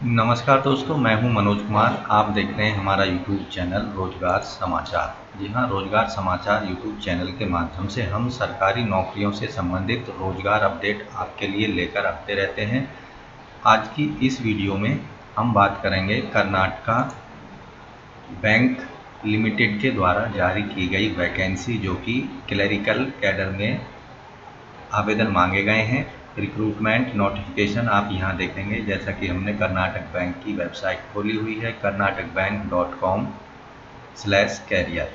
नमस्कार दोस्तों, मैं हूं मनोज कुमार। आप देख रहे हैं हमारा यूट्यूब चैनल रोजगार समाचार। जी हां, रोजगार समाचार यूट्यूब चैनल के माध्यम से हम सरकारी नौकरियों से संबंधित रोजगार अपडेट आपके लिए लेकर आते रहते हैं। आज की इस वीडियो में हम बात करेंगे कर्नाटका बैंक लिमिटेड के द्वारा जारी की गई वैकेंसी, जो कि क्लरिकल कैडर में आवेदन मांगे गए हैं। रिक्रूटमेंट नोटिफिकेशन आप यहां देखेंगे, जैसा कि हमने कर्नाटक बैंक की वेबसाइट खोली हुई है karnatakbank.com/career।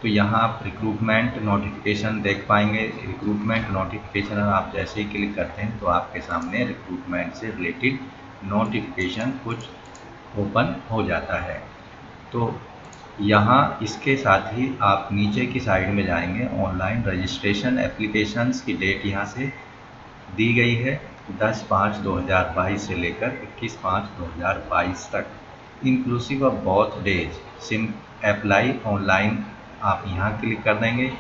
तो यहां आप रिक्रूटमेंट नोटिफिकेशन देख पाएंगे। रिक्रूटमेंट नोटिफिकेशन आप जैसे ही क्लिक करते हैं तो आपके सामने रिक्रूटमेंट से रिलेटेड नोटिफिकेशन कुछ ओपन हो जाता है। तो यहाँ इसके साथ ही आप नीचे की साइड में जाएंगे, ऑनलाइन रजिस्ट्रेशन एप्लीकेशंस की डेट यहाँ से दी गई है 10/5/2022 से लेकर 21/5/2022 तक, inclusive of both days. SIM apply online आप यहाँ क्लिक कर देंगे।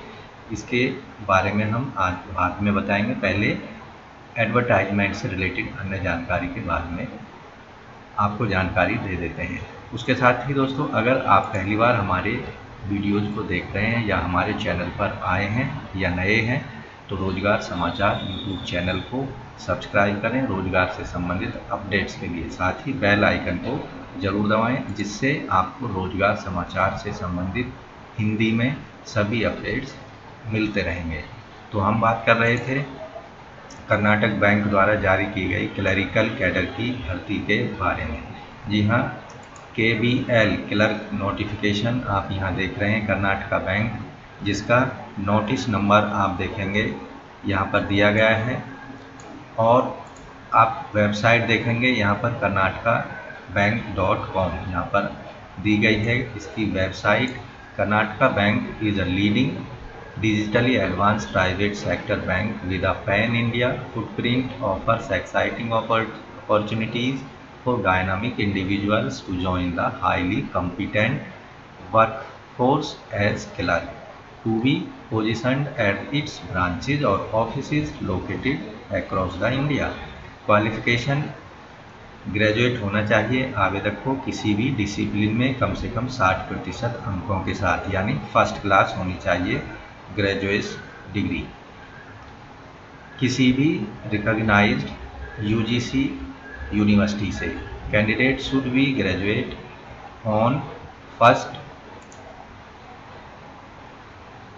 इसके बारे में हम आज बाद में बताएंगे, पहले एडवर्टाइजमेंट से रिलेटेड अन्य जानकारी के बारे में आपको जानकारी दे देते हैं। उसके साथ ही दोस्तों, अगर आप पहली बार हमारे वीडियोज़ को देख रहे हैं या हमारे चैनल पर आए हैं या नए हैं, तो रोजगार समाचार यूट्यूब चैनल को सब्सक्राइब करें रोजगार से संबंधित अपडेट्स के लिए। साथ ही बेल आइकन को ज़रूर दबाएं, जिससे आपको रोजगार समाचार से संबंधित हिंदी में सभी अपडेट्स मिलते रहेंगे। तो हम बात कर रहे थे कर्नाटक बैंक द्वारा जारी की गई क्लरिकल कैडर की भर्ती के बारे में। जी हाँ, KBL क्लर्क नोटिफिकेशन आप यहाँ देख रहे हैं कर्नाटका बैंक, जिसका नोटिस नंबर आप देखेंगे यहाँ पर दिया गया है। और आप वेबसाइट देखेंगे यहाँ पर karnatakabank.com यहाँ पर दी गई है इसकी website. Karnataka bank is a leading digitally advanced private sector bank with a pan-India footprint offers exciting opportunities for dynamic individuals to join the highly competent workforce as clerk, to be positioned at its branches or offices located across the India. Qualification graduate होना चाहिए आवेदक को किसी भी discipline में कम से कम 60% अंकों के साथ, यानी फर्स्ट क्लास होनी चाहिए ग्रेजुएट डिग्री किसी भी रिकॉग्नाइज्ड यूजीसी यूनिवर्सिटी से। Candidate should B graduate on 1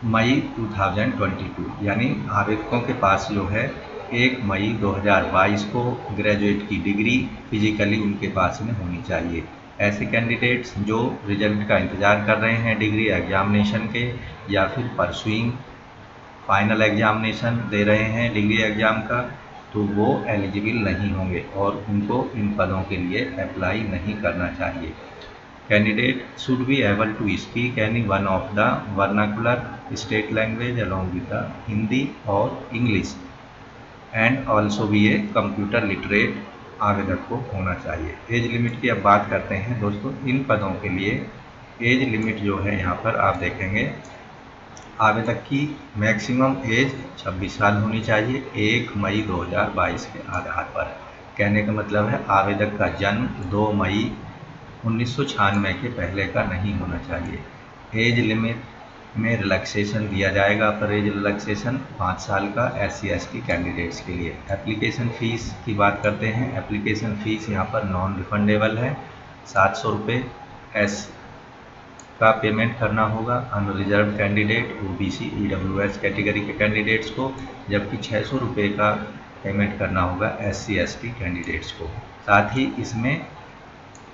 मई 2022, यानी आवेदकों के पास जो है 1 मई 2022 को ग्रेजुएट की डिग्री फिजिकली उनके पास में होनी चाहिए। ऐसे कैंडिडेट्स जो रिजल्ट का इंतज़ार कर रहे हैं डिग्री एग्जामिनेशन के, या फिर परसुइंग फाइनल एग्जामिनेशन दे रहे हैं डिग्री एग्ज़ाम का, तो वो एलिजिबल नहीं होंगे और उनको इन पदों के लिए अप्लाई नहीं करना चाहिए। Candidate should be able to speak any one of the vernacular state language along with the Hindi और English and also be a computer literate आवेदक को होना चाहिए। एज लिमिट की अब बात करते हैं दोस्तों। इन पदों के लिए एज लिमिट जो है यहाँ पर आप देखेंगे, आवेदक की मैक्सिमम एज 26 साल होनी चाहिए 1 मई 2022 के आधार पर। कहने का मतलब है आवेदक का जन्म 2 मई 1996 के पहले का नहीं होना चाहिए। एज लिमिट में रिलैक्सेशन दिया जाएगा, अपर एज रिलैक्सेशन 5 साल का SC/ST कैंडिडेट्स के लिए। एप्लीकेशन फ़ीस की बात करते हैं। एप्लीकेशन फ़ीस यहाँ पर नॉन रिफंडेबल है, 700 रुपये का पेमेंट करना होगा unreserve candidate OBC EWS category के कैंडिडेट्स को, जबकि 600 रुपये का पेमेंट करना होगा SC/ST कैंडिडेट्स को। साथ ही इसमें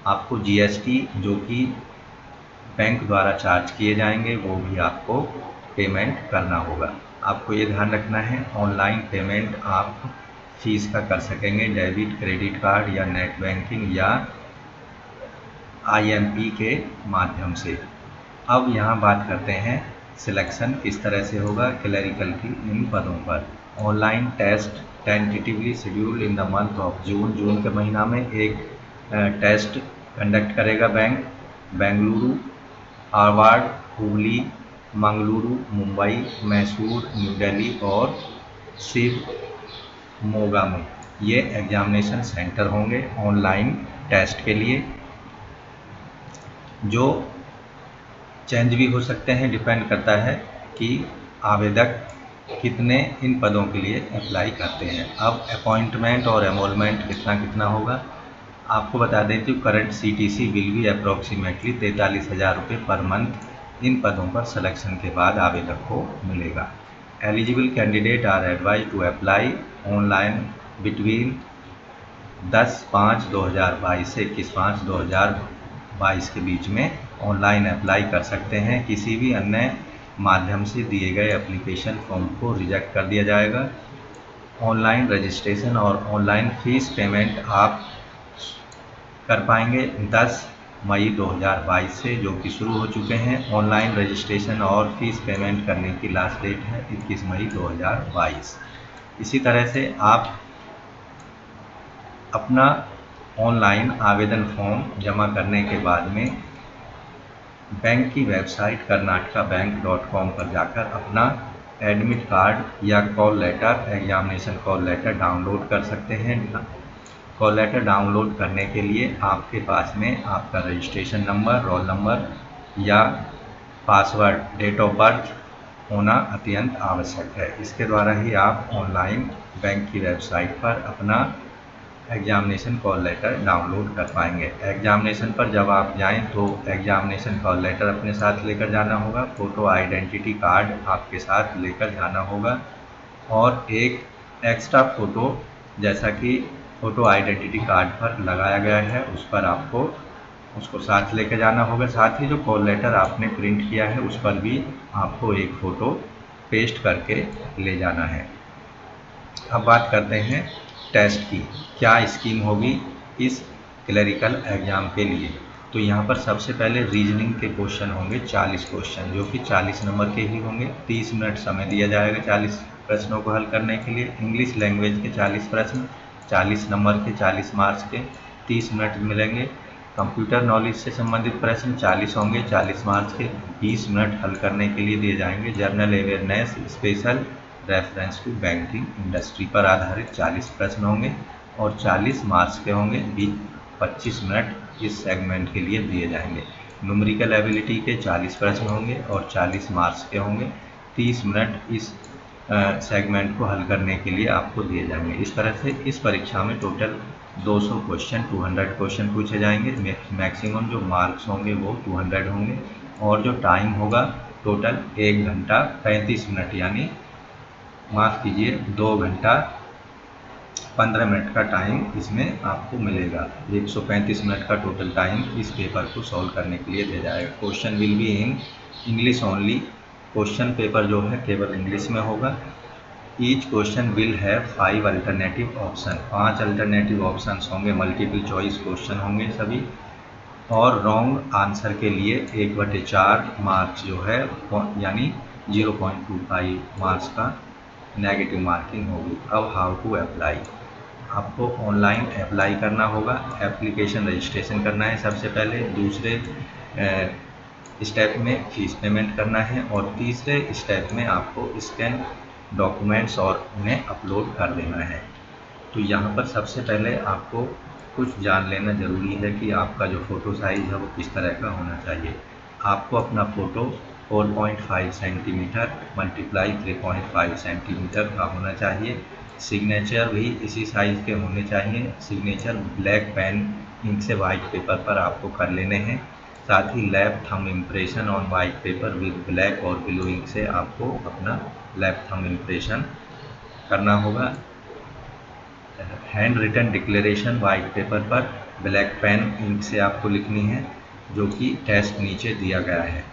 आपको GST जो कि बैंक द्वारा चार्ज किए जाएंगे वो भी आपको पेमेंट करना होगा। आपको ये ध्यान रखना है, ऑनलाइन पेमेंट आप फीस का कर सकेंगे डेबिट क्रेडिट कार्ड या नेट बैंकिंग या IMP के माध्यम से। अब यहाँ बात करते हैं सिलेक्शन किस तरह से होगा क्लरिकल की इन पदों पर। Online test tentatively scheduled in the month of June के महीना में एक टेस्ट कंडक्ट करेगा बैंक। बेंगलुरु, हार्वर्ड, हुबली, मंगलुरु, मुंबई, मैसूर, न्यू दिल्ली और शिवमोगा में ये एग्जामिनेशन सेंटर होंगे ऑनलाइन टेस्ट के लिए, जो चेंज भी हो सकते हैं, डिपेंड करता है कि आवेदक कितने इन पदों के लिए अप्लाई करते हैं। अब अपॉइंटमेंट और एनरोलमेंट कितना कितना होगा आपको बता देती हूँ। Current CTC will be approximately 43,000 रुपये पर मंथ इन पदों पर सिलेक्शन के बाद आवेदक को मिलेगा। Eligible candidate are advise to apply online between 10/5/2022 से 21/5/2022 के बीच में ऑनलाइन अप्लाई कर सकते हैं। किसी भी अन्य माध्यम से दिए गए एप्लीकेशन फॉर्म को रिजेक्ट कर दिया जाएगा। ऑनलाइन रजिस्ट्रेशन और ऑनलाइन फीस पेमेंट आप कर पाएंगे 10 मई 2022 से, जो कि शुरू हो चुके हैं। ऑनलाइन रजिस्ट्रेशन और फीस पेमेंट करने की लास्ट डेट है 21 मई 2022। इसी तरह से आप अपना ऑनलाइन आवेदन फॉर्म जमा करने के बाद में बैंक की वेबसाइट karnatakabank.com पर जाकर अपना एडमिट कार्ड या call letter, examination call letter download कर सकते हैं। कॉल लेटर डाउनलोड करने के लिए आपके पास में आपका रजिस्ट्रेशन नंबर, रोल नंबर या पासवर्ड, डेट ऑफ बर्थ होना अत्यंत आवश्यक है। इसके द्वारा ही आप ऑनलाइन बैंक की वेबसाइट पर अपना एग्जामिनेशन कॉल लेटर डाउनलोड कर पाएंगे। एग्जामिनेशन पर जब आप जाएं तो एग्जामिनेशन कॉल लेटर अपने साथ लेकर जाना होगा, फ़ोटो आइडेंटिटी कार्ड आपके साथ लेकर जाना होगा और एक एक्स्ट्रा फ़ोटो जैसा कि फ़ोटो आइडेंटिटी कार्ड पर लगाया गया है उस पर आपको उसको साथ लेकर जाना होगा। साथ ही जो कॉल लेटर आपने प्रिंट किया है उस पर भी आपको एक फ़ोटो पेस्ट करके ले जाना है। अब बात करते हैं टेस्ट की, क्या स्कीम होगी इस क्लरिकल एग्ज़ाम के लिए। तो यहाँ पर सबसे पहले रीजनिंग के क्वेश्चन होंगे 40 क्वेश्चन, जो कि 40 नंबर के ही होंगे। 30 मिनट समय दिया जाएगा 40 प्रश्नों को हल करने के लिए। इंग्लिश लैंग्वेज के 40 प्रश्न, 40 नंबर के, 40 मार्क्स के, 30 मिनट मिलेंगे। कंप्यूटर नॉलेज से संबंधित प्रश्न 40 होंगे, 40 मार्क्स के, 20 मिनट हल करने के लिए दिए जाएंगे। General awareness, special reference to banking industry पर आधारित 40 प्रश्न होंगे और 40 मार्क्स के होंगे। 25 मिनट इस सेगमेंट के लिए दिए जाएंगे। न्यूमेरिकल एबिलिटी के 40 प्रश्न होंगे और 40 मार्क्स के होंगे। 30 मिनट इस सेगमेंट को हल करने के लिए आपको दिए जाएंगे। इस तरह से इस परीक्षा में टोटल 200 क्वेश्चन, 200 क्वेश्चन पूछे जाएंगे। मैक्सिमम जो मार्क्स होंगे वो 200 होंगे और जो टाइम होगा टोटल 1 घंटा 35 मिनट, यानी माफ़ कीजिए 2 घंटा 15 मिनट का टाइम इसमें आपको मिलेगा। 135 मिनट का टोटल टाइम इस पेपर को सॉल्व करने के लिए दिया जाएगा। Question will be in English only. Question paper जो है केवल इंग्लिश में होगा। Each question will have 5 alternative option, 5 alternative option होंगे। मल्टीपल चॉइस क्वेश्चन होंगे सभी, और रॉन्ग आंसर के लिए 1/4 मार्क्स जो है यानी 0.25 मार्क्स का नेगेटिव मार्किंग होगी। अब हाउ टू अप्लाई, आपको ऑनलाइन अप्लाई करना होगा। एप्लीकेशन रजिस्ट्रेशन करना है सबसे पहले, दूसरे स्टेप में फीस पेमेंट करना है और तीसरे स्टेप में आपको स्कैन डॉक्यूमेंट्स और उन्हें अपलोड कर देना है। तो यहाँ पर सबसे पहले आपको कुछ जान लेना ज़रूरी है कि आपका जो फ़ोटो साइज़ है वो किस तरह का होना चाहिए। आपको अपना फ़ोटो 4.5 सेंटीमीटर मल्टीप्लाई 3.5 सेंटीमीटर का होना चाहिए। सिग्नेचर भी इसी साइज़ के होने चाहिए। सिग्नेचर ब्लैक पेन इंक से वाइट पेपर पर आपको कर लेने हैं। साथ ही left thumb impression on white paper with black और ब्लू इंक से आपको अपना लेफ्ट थंब इम्प्रेशन करना होगा। Hand written declaration white paper पर ब्लैक पेन इंक से आपको लिखनी है, जो कि टेस्ट नीचे दिया गया है।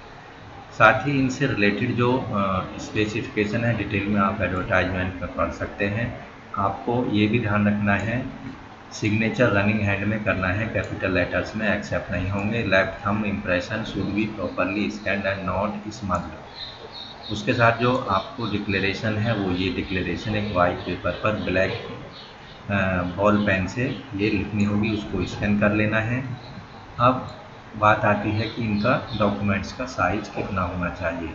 साथ ही इनसे रिलेटेड जो स्पेसिफिकेशन है डिटेल में आप एडवर्टाइजमेंट में पढ़ सकते हैं। आपको ये भी ध्यान रखना है सिग्नेचर रनिंग हैंड में करना है, कैपिटल लेटर्स में एक्सेप्ट नहीं होंगे। Left thumb impression should be properly scanned and not smudged. उसके साथ जो आपको डिक्लेरेशन है वो ये डिक्लेरेशन एक वाइट पेपर पर ब्लैक बॉल पेन से ये लिखनी होगी, उसको स्कैन कर लेना है। अब बात आती है कि इनका डॉक्यूमेंट्स का साइज़ कितना होना चाहिए।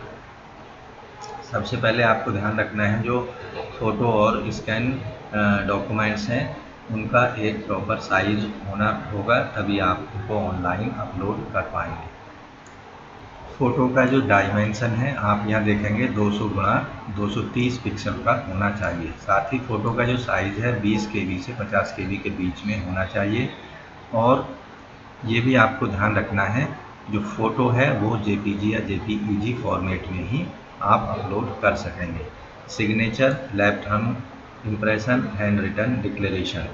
सबसे पहले आपको ध्यान रखना है जो फ़ोटो और स्कैन डॉक्यूमेंट्स हैं उनका एक प्रॉपर साइज होना होगा, तभी आप उनको ऑनलाइन अपलोड कर पाएंगे। फ़ोटो का जो डायमेंशन है आप यहाँ देखेंगे 200 गुणा 230 पिक्सल का होना चाहिए। साथ ही फ़ोटो का जो साइज़ है 20 KB से 50 KB के बीच में होना चाहिए। और ये भी आपको ध्यान रखना है, जो फ़ोटो है वो JPG या JPEG फॉर्मेट में ही आप अपलोड कर सकेंगे। Signature, left thumb impression, hand written declaration.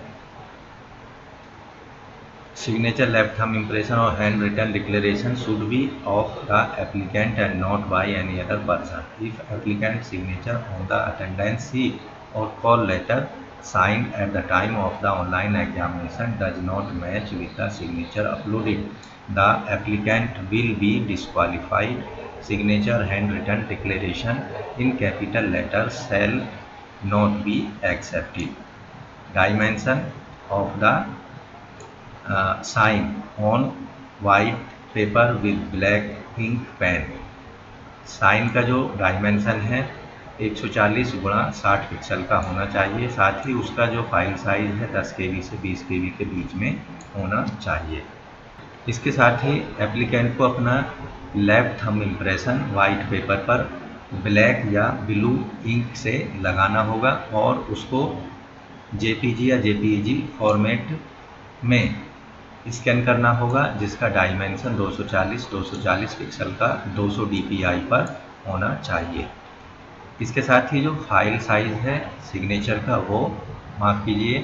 Signature, left thumb impression or handwritten declaration should be of the applicant and not by any other person. If applicant signature on the attendance sheet or call letter signed at the time of the online examination does not match with the signature uploaded, the applicant will be disqualified. Signature handwritten declaration in capital letters shall not be accepted. Dimension of the sign on white paper with black ink pen. Sign का जो dimension है 140 गुणा 60 pixel का होना चाहिए। साथ ही उसका जो फाइल साइज है 10 KB से 20 KB के बीच में होना चाहिए। इसके साथ ही एप्लीकेंट को अपना left thumb impression white paper पर ब्लैक या ब्लू इंक से लगाना होगा और उसको JPG या JPEG फॉर्मेट में स्कैन करना होगा, जिसका डायमेंशन 240 पिक्सल का 200 DPI पर होना चाहिए। इसके साथ ही जो फाइल साइज़ है सिग्नेचर का वो माफ़ कीजिए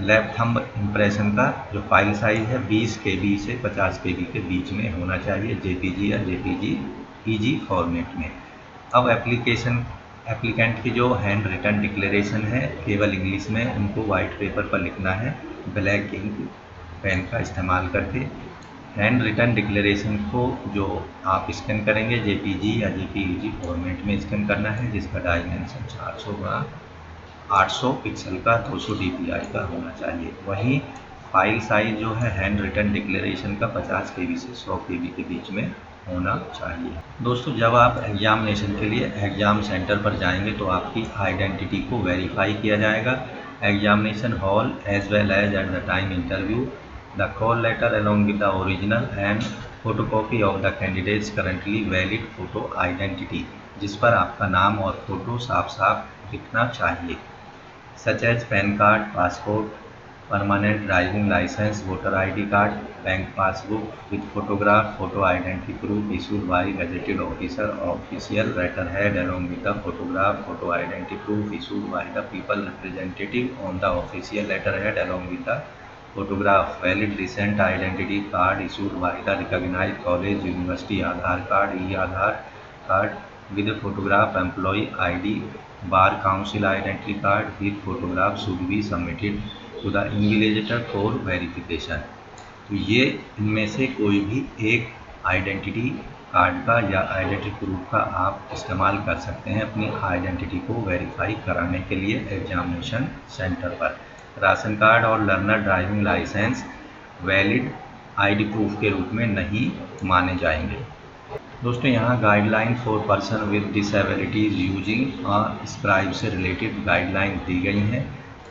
लेफ्ट थंब इम्प्रेशन का जो फाइल साइज़ है 20 KB से 50 KB के बीच में होना चाहिए, JPG या JPEG फॉर्मेट में। अब एप्लीकेंट की जो हैंड रिटन डिक्लेरेशन है केवल इंग्लिश में उनको वाइट पेपर पर लिखना है ब्लैक इंक पेन का इस्तेमाल करके। हैंड रिटन डिक्लेरेशन को जो आप स्कैन करेंगे JPG या JPEG फॉर्मेट में स्कैन करना है, जिसका डायमेंशन 400 गुणा 800 पिक्सल का 200 DPI का होना चाहिए। वहीं फाइल साइज जो है हैंड रिटन डिक्लेरेशन का 50 KB से 100 KB के बीच में होना चाहिए। दोस्तों, जब आप एग्जामिनेशन के लिए एग्ज़ाम सेंटर पर जाएंगे तो आपकी आइडेंटिटी को वेरीफाई किया जाएगा। Examination hall as well as at the time interview the call letter along with the original and photocopy of the candidate's currently valid photo identity, जिस पर आपका नाम और फ़ोटो साफ साफ दिखना चाहिए, such as PAN card, passport, permanent driving licence, voter ID card, bank passbook with photograph, photo identity proof issued by gazetted officer, official letter head along with the photograph, photo identity proof issued by the people representative on the official letter head along with the photograph, valid recent identity card issued by the recognized college, university, Aadhaar card, e-Aadhaar card with a photograph, employee ID, bar council identity card with photograph should be submitted to the invigilator for verification। तो ये इनमें से कोई भी एक identity card का या identity proof का आप इस्तेमाल कर सकते हैं अपनी आइडेंटिटी को वेरीफाई कराने के लिए एग्जामिनेशन सेंटर पर। राशन कार्ड और learner driving licence valid ID proof के रूप में नहीं माने जाएंगे। दोस्तों, यहाँ guideline for person with disabilities using scribe से रिलेटेड गाइडलाइन दी गई हैं।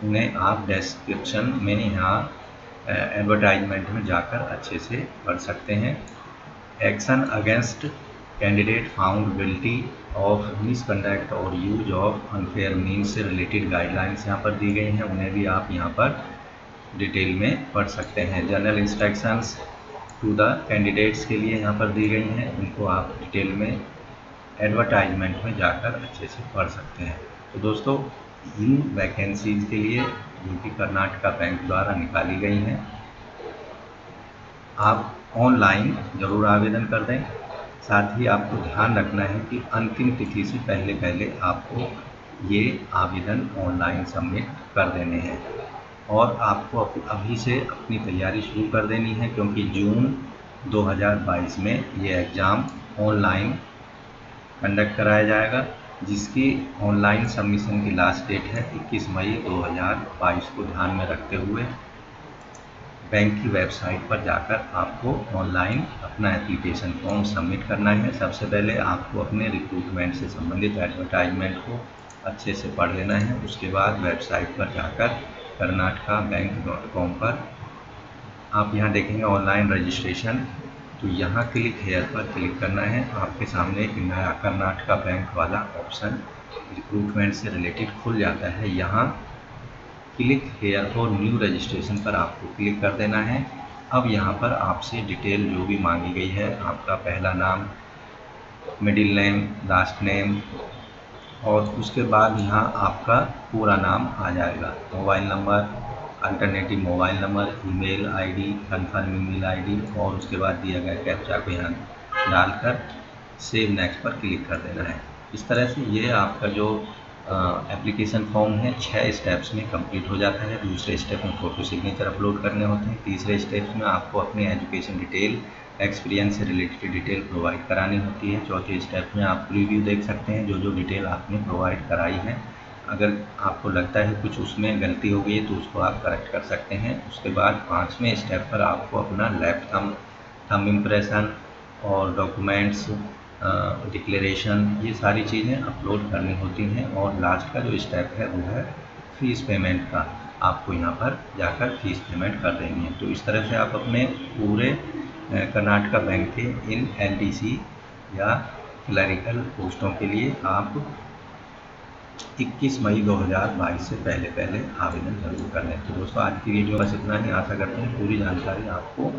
उन्हें आप डिस्क्रिप्शन में यहाँ एडवर्टाइजमेंट में जाकर अच्छे से पढ़ सकते हैं। Action against candidate found guilty of misconduct और यूज ऑफ अनफेयर मीन्स से रिलेटेड गाइडलाइंस यहाँ पर दी गई हैं, उन्हें भी आप यहाँ पर डिटेल में पढ़ सकते हैं। General instructions to the candidates के लिए यहाँ पर दी गई हैं, उनको आप डिटेल में एडवर्टाइजमेंट में जाकर अच्छे से पढ़ सकते हैं। तो दोस्तों, इन वैकेंसीज के लिए जो कि कर्नाटका बैंक द्वारा निकाली गई हैं, आप ऑनलाइन ज़रूर आवेदन कर दें। साथ ही आपको ध्यान रखना है कि अंतिम तिथि से पहले आपको ये आवेदन ऑनलाइन सबमिट कर देने हैं और आपको अभी से अपनी तैयारी शुरू कर देनी है, क्योंकि जून 2022 में ये एग्ज़ाम ऑनलाइन कंडक्ट कराया जाएगा, जिसकी ऑनलाइन सबमिशन की लास्ट डेट है 21 मई 2022 को ध्यान में रखते हुए बैंक की वेबसाइट पर जाकर आपको ऑनलाइन अपना एप्लीकेशन फॉर्म सबमिट करना है। सबसे पहले आपको अपने रिक्रूटमेंट से संबंधित एडवर्टाइजमेंट को अच्छे से पढ़ लेना है। उसके बाद वेबसाइट पर जाकर karnatakabank.com पर आप यहाँ देखेंगे ऑनलाइन रजिस्ट्रेशन, तो यहाँ क्लिक हेयर पर क्लिक करना है। आपके सामने एक नया कर्नाटका बैंक वाला ऑप्शन रिक्रूटमेंट से रिलेटेड खुल जाता है। यहाँ click here for new registration पर आपको क्लिक कर देना है। अब यहाँ पर आपसे डिटेल जो भी मांगी गई है, आपका पहला नाम, मिडिल नेम, लास्ट नेम, और उसके बाद यहाँ आपका पूरा नाम आ जाएगा। Mobile number, alternative mobile number, email ID, confirm email ID, और उसके बाद दिया गया कैप्चा को यहाँ डालकर सेव नेक्स्ट पर क्लिक कर देना है। इस तरह से ये आपका जो एप्लीकेशन फॉर्म है 6 स्टेप्स में कंप्लीट हो जाता है। दूसरे स्टेप में फ़ोटो सिग्नेचर अपलोड करने होते हैं। तीसरे स्टेप में आपको अपनी एजुकेशन डिटेल, एक्सपीरियंस से रिलेटेड डिटेल प्रोवाइड करानी होती है। चौथे स्टेप में आप रिव्यू देख सकते हैं जो डिटेल आपने प्रोवाइड कराई है। अगर आपको लगता है कुछ उसमें गलती हो गई है तो उसको आप करेक्ट कर सकते हैं। उसके बाद 5वें स्टेप पर आपको अपना लेफ्ट थंब इम्प्रेशन और डॉक्यूमेंट्स, डिक्लेरेशन, ये सारी चीज़ें अपलोड करनी होती हैं। और लास्ट का जो स्टेप है वो है फ़ीस पेमेंट का। आपको यहाँ पर जाकर फ़ीस पेमेंट कर देनी है। तो इस तरह से आप अपने पूरे कर्नाटका बैंक के इन LDC या क्लरिकल पोस्टों के लिए आप 21 मई 2022 से पहले आवेदन जरूर कर लें। तो दोस्तों आज की वीडियो बस इतना ही। आशा करते हैं पूरी जानकारी आपको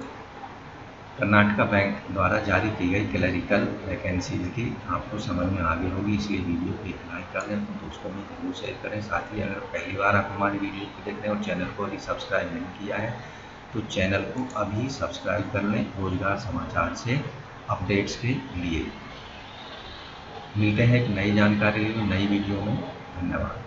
कर्नाटका बैंक द्वारा जारी की गई क्लरिकल वैकेंसीज की आपको समझ में आ गई होगी। इसलिए वीडियो को एक लाइक कर दें, तो दोस्तों में जरूर शेयर करें। साथ ही अगर पहली बार आप हमारी वीडियो को देख रहे हैं और चैनल को अभी सब्सक्राइब नहीं किया है तो चैनल को अभी सब्सक्राइब कर लें। रोजगार समाचार से अपडेट्स के लिए मिलते हैं एक नई जानकारी में नई वीडियो में। धन्यवाद।